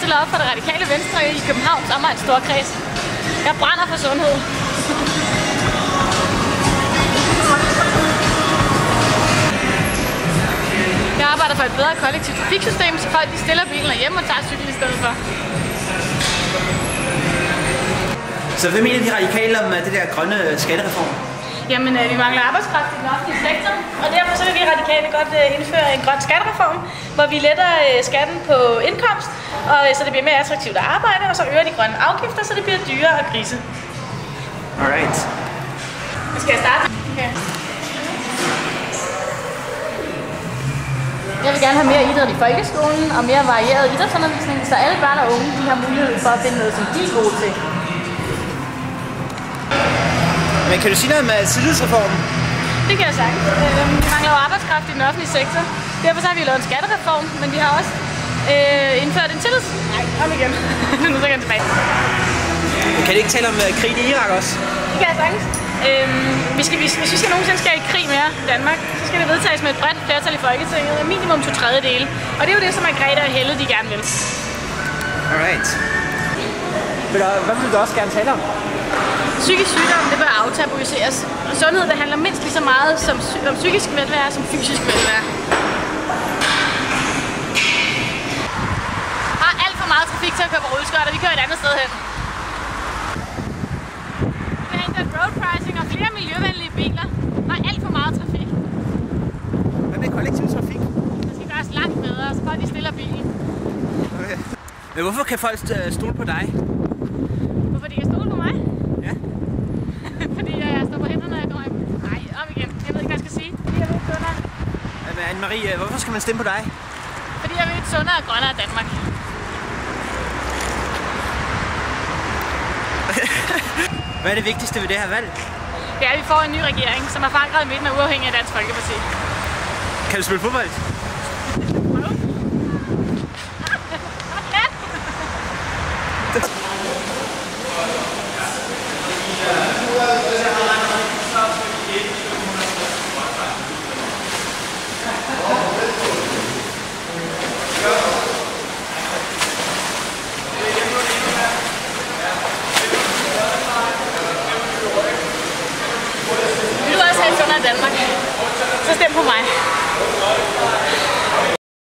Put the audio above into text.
stiller op for det radikale venstre i Københavns Omegns Storkreds. Jeg brænder for sundhed. Jeg arbejder for et bedre kollektivt trafiksystem, så folk de stiller bilen hjemme og tager cykel i stedet for. Så hvad mener de radikale om det der grønne skattereform? Jamen, vi mangler arbejdskraft i den offentlige sektor, og derfor så vil vi radikale godt indføre en grøn skattereform, hvor vi letter skatten på indkomst, og så det bliver mere attraktivt at arbejde, og så øger de grønne afgifter, så det bliver dyrere at grise. Alright. Skal jeg starte? Okay. Jeg vil gerne have mere idræt i folkeskolen og mere varieret idrætsundervisning, så alle børn og unge de har mulighed for at finde noget, som de er gode til. Men kan du sige noget om tillidsreformen? Det kan jeg sagtens. Vi mangler jo arbejdskraft i den offentlige sektor. Derfor så har vi lavet en skattereform, men vi har også indført en tillids... Nej, kom igen. Nu så jeg tilbage. Kan det ikke tale om krig i Irak også? Det kan jeg sagtens. Hvis vi skal nogensinde skal i krig mere i Danmark, så skal det vedtages med et bredt flertal i Folketinget, minimum 2/3. Og det er jo det, som Margrethe og Helle de gerne vil. Alright. Hvad vil du også gerne tale om? Psykisk sygdom, det bør aftabuiseres. Og sundhed, det handler mindst lige så meget om psykisk velvære som fysisk velvære. Der er alt for meget trafik til at køre på rulleskøjter, vi kører et andet sted hen. Vi har indført road pricing og flere miljøvenlige biler. Der er alt for meget trafik. Hvad med kollektiv trafik? Det skal gøres langt bedre, så folk de stiller bilen. Okay. Men hvorfor kan folk stole på dig? Hvorfor de kan stole på mig? Ja. Fordi jeg står på hænderne, når jeg kommer hjem. Nej, op igen. Jeg ved ikke, hvad jeg skal sige. Fordi jeg vil et sundere. Men Anne-Marie, hvorfor skal man stemme på dig? Fordi jeg vil et sundere og grønnere Danmark. Hvad er det vigtigste ved det her valg? Det er, at vi får en ny regering, som er forankret i midten og uafhængig af Dansk Folkeparti. Kan du spille fodbold? Vil du også have et sundere Danmark? Så stem på mig.